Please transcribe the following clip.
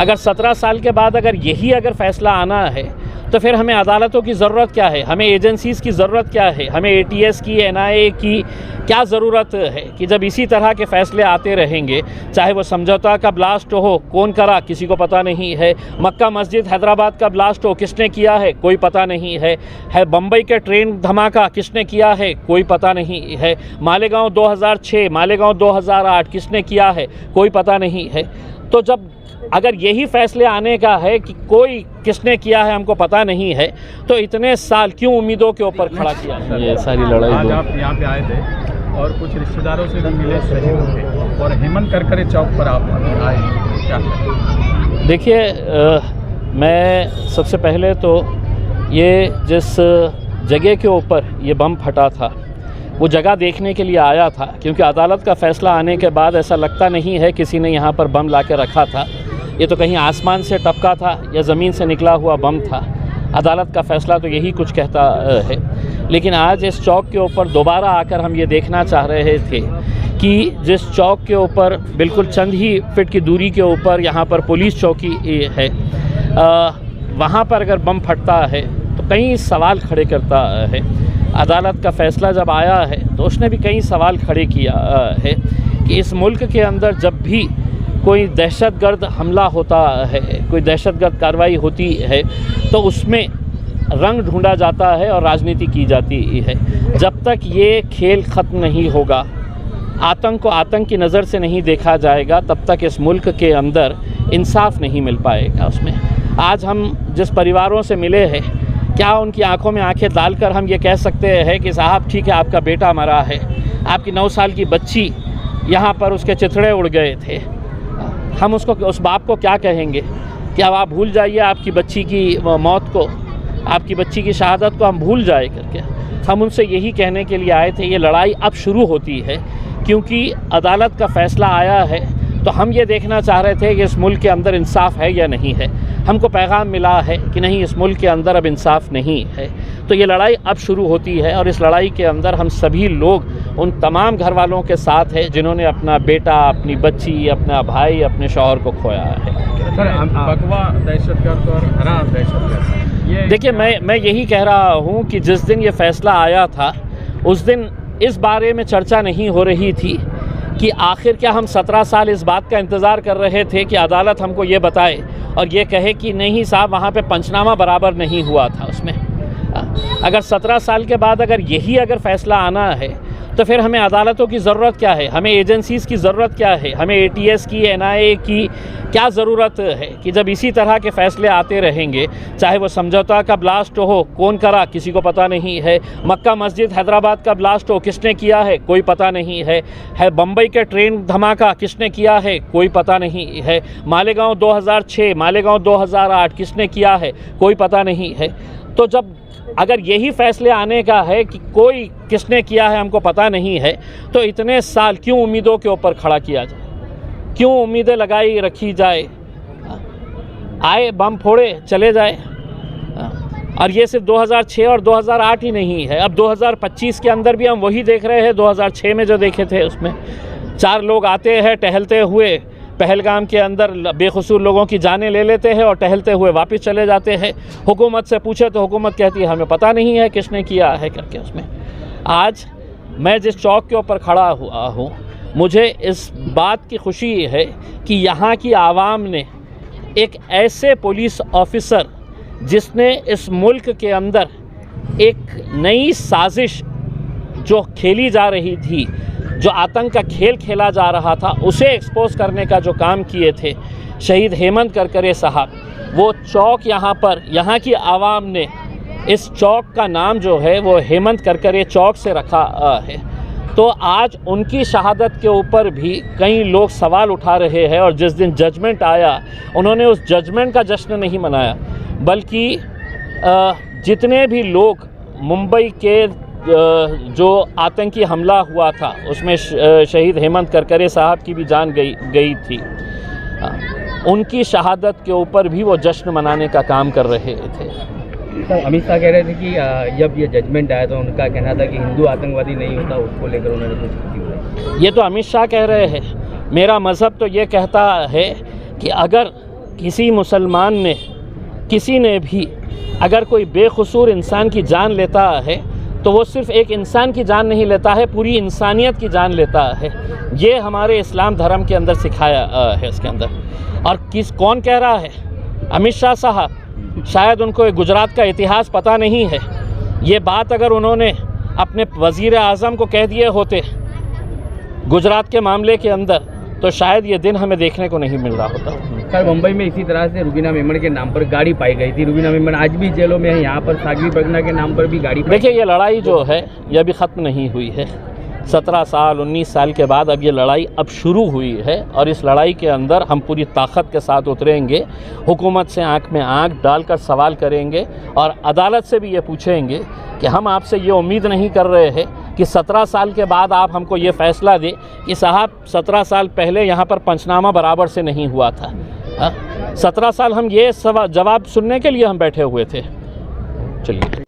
अगर 17 साल के बाद अगर यही अगर फ़ैसला आना है तो फिर हमें अदालतों की ज़रूरत क्या है, हमें एजेंसीज़ की ज़रूरत क्या है, हमें ATS की, NIA की क्या ज़रूरत है कि जब इसी तरह के फ़ैसले आते रहेंगे, चाहे वो समझौता का ब्लास्ट हो, कौन करा किसी को पता नहीं है, मक्का मस्जिद हैदराबाद का ब्लास्ट हो, किसने किया है कोई पता नहीं है बम्बई के ट्रेन धमाका किसने किया है कोई पता नहीं है, मालेगांव 2006, मालेगांव 2008 किसने किया है कोई पता नहीं है। तो जब अगर यही फैसले आने का है कि कोई किसने किया है हमको पता नहीं है, तो इतने साल क्यों उम्मीदों के ऊपर खड़ा किया? ये सारी लड़ाई आज आप यहाँ पे आए थे और कुछ रिश्तेदारों से भी मिले, शहीद थे, और हेमंत करकरे चौक पर आप आए हैं, क्या कहें? देखिए, मैं सबसे पहले तो ये जिस जगह के ऊपर ये बम फटा था वो जगह देखने के लिए आया था, क्योंकि अदालत का फ़ैसला आने के बाद ऐसा लगता नहीं है किसी ने यहाँ पर बम ला के रखा था। ये तो कहीं आसमान से टपका था या ज़मीन से निकला हुआ बम था। अदालत का फ़ैसला तो यही कुछ कहता है। लेकिन आज इस चौक के ऊपर दोबारा आकर हम ये देखना चाह रहे थे कि जिस चौक के ऊपर बिल्कुल चंद ही फीट की दूरी के ऊपर यहाँ पर पुलिस चौकी है, वहाँ पर अगर बम फटता है तो कई सवाल खड़े करता है। अदालत का फ़ैसला जब आया है तो उसने भी कई सवाल खड़े किया है कि इस मुल्क के अंदर जब भी कोई दहशतगर्द हमला होता है, कोई दहशतगर्द कार्रवाई होती है, तो उसमें रंग ढूंढा जाता है और राजनीति की जाती है। जब तक ये खेल ख़त्म नहीं होगा, आतंक को आतंक की नज़र से नहीं देखा जाएगा, तब तक इस मुल्क के अंदर इंसाफ नहीं मिल पाएगा उसमें। आज हम जिस परिवारों से मिले हैं, क्या उनकी आंखों में आंखें डालकर हम ये कह सकते हैं कि साहब ठीक है आपका बेटा मरा है, आपकी 9 साल की बच्ची यहाँ पर उसके चिथड़े उड़ गए थे, हम उसको उस बाप को क्या कहेंगे कि अब आप भूल जाइए आपकी बच्ची की मौत को, आपकी बच्ची की शहादत को हम भूल जाए करके? हम उनसे यही कहने के लिए आए थे। ये लड़ाई अब शुरू होती है क्योंकि अदालत का फ़ैसला आया है, तो हम ये देखना चाह रहे थे कि इस मुल्क के अंदर इंसाफ है या नहीं है। हमको पैगाम मिला है कि नहीं, इस मुल्क के अंदर अब इंसाफ नहीं है। तो ये लड़ाई अब शुरू होती है और इस लड़ाई के अंदर हम सभी लोग उन तमाम घर वालों के साथ हैं जिन्होंने अपना बेटा, अपनी बच्ची, अपना भाई, अपने शौहर को खोया है। भगवा दहशतगर्द और हरा दहशतगर्द, देखिए, मैं यही कह रहा हूँ कि जिस दिन ये फ़ैसला आया था उस दिन इस बारे में चर्चा नहीं हो रही थी कि आखिर क्या हम 17 साल इस बात का इंतज़ार कर रहे थे कि अदालत हमको ये बताए और ये कहे कि नहीं साहब वहाँ पे पंचनामा बराबर नहीं हुआ था उसमें। अगर 17 साल के बाद अगर यही अगर फ़ैसला आना है तो फिर हमें अदालतों की ज़रूरत क्या है, हमें एजेंसीज़ की ज़रूरत क्या है, हमें ATS की, NIA की क्या ज़रूरत है कि जब इसी तरह के फ़ैसले आते रहेंगे, चाहे वो समझौता का ब्लास्ट हो, कौन करा किसी को पता नहीं है, मक्का मस्जिद हैदराबाद का ब्लास्ट हो, किसने किया है कोई पता नहीं है बम्बई के ट्रेन धमाका किसने किया है कोई पता नहीं है, मालेगांव 2006, मालेगांव 2008 किसने किया है कोई पता नहीं है। तो जब अगर यही फैसले आने का है कि कोई किसने किया है हमको पता नहीं है, तो इतने साल क्यों उम्मीदों के ऊपर खड़ा किया जाए, क्यों उम्मीदें लगाई रखी जाए? आए बम फोड़े चले जाए। और ये सिर्फ 2006 और 2008 ही नहीं है, अब 2025 के अंदर भी हम वही देख रहे हैं 2006 में जो देखे थे। उसमें 4 लोग आते हैं टहलते हुए, पहलगाम के अंदर बेकसूर लोगों की जानें ले लेते हैं और टहलते हुए वापस चले जाते हैं। हुकूमत से पूछे तो हुकूमत कहती है हमें पता नहीं है किसने किया है करके। उसमें आज मैं जिस चौक के ऊपर खड़ा हुआ हूँ, मुझे इस बात की खुशी है कि यहाँ की आवाम ने एक ऐसे पुलिस ऑफिसर जिसने इस मुल्क के अंदर एक नई साजिश जो खेली जा रही थी, जो आतंक का खेल खेला जा रहा था, उसे एक्सपोज करने का जो काम किए थे शहीद हेमंत करकरे साहब, वो चौक यहाँ पर यहाँ की आवाम ने इस चौक का नाम जो है वो हेमंत करकरे चौक से रखा है। तो आज उनकी शहादत के ऊपर भी कई लोग सवाल उठा रहे हैं और जिस दिन जजमेंट आया उन्होंने उस जजमेंट का जश्न नहीं मनाया, बल्कि जितने भी लोग मुंबई के जो आतंकी हमला हुआ था उसमें शहीद हेमंत करकरे साहब की भी जान गई थी, उनकी शहादत के ऊपर भी वो जश्न मनाने का काम कर रहे थे। सर, अमित शाह कह रहे थे कि जब ये जजमेंट आया तो उनका कहना था कि हिंदू आतंकवादी नहीं होता, उसको लेकर उन्होंने कुछ की। ये तो अमित शाह कह रहे हैं। मेरा मज़हब तो ये कहता है कि अगर किसी मुसलमान ने, किसी ने भी अगर कोई बेकसूर इंसान की जान लेता है तो वो सिर्फ़ एक इंसान की जान नहीं लेता है, पूरी इंसानियत की जान लेता है। ये हमारे इस्लाम धर्म के अंदर सिखाया है इसके अंदर। और कौन कह रहा है? अमित शाह साहब। शायद उनको गुजरात का इतिहास पता नहीं है। ये बात अगर उन्होंने अपने वज़ीर आज़म को कह दिए होते गुजरात के मामले के अंदर, तो शायद ये दिन हमें देखने को नहीं मिल रहा होता। सर, मुंबई में इसी तरह से रुबीना मेमन के नाम पर गाड़ी पाई गई थी। रुबीना मेमन आज भी जेलों में है। यहाँ पर सागवी प्रज्ञा के नाम पर भी गाड़ी पाई। देखिए, ये लड़ाई जो है ये अभी ख़त्म नहीं हुई है। 17 साल 19 साल के बाद अब ये लड़ाई अब शुरू हुई है और इस लड़ाई के अंदर हम पूरी ताकत के साथ उतरेंगे। हुकूमत से आंख में आंख डालकर सवाल करेंगे और अदालत से भी ये पूछेंगे कि हम आपसे ये उम्मीद नहीं कर रहे हैं कि 17 साल के बाद आप हमको ये फ़ैसला दें कि साहब 17 साल पहले यहाँ पर पंचनामा बराबर से नहीं हुआ था। 17 साल हम ये जवाब सुनने के लिए हम बैठे हुए थे। चलिए।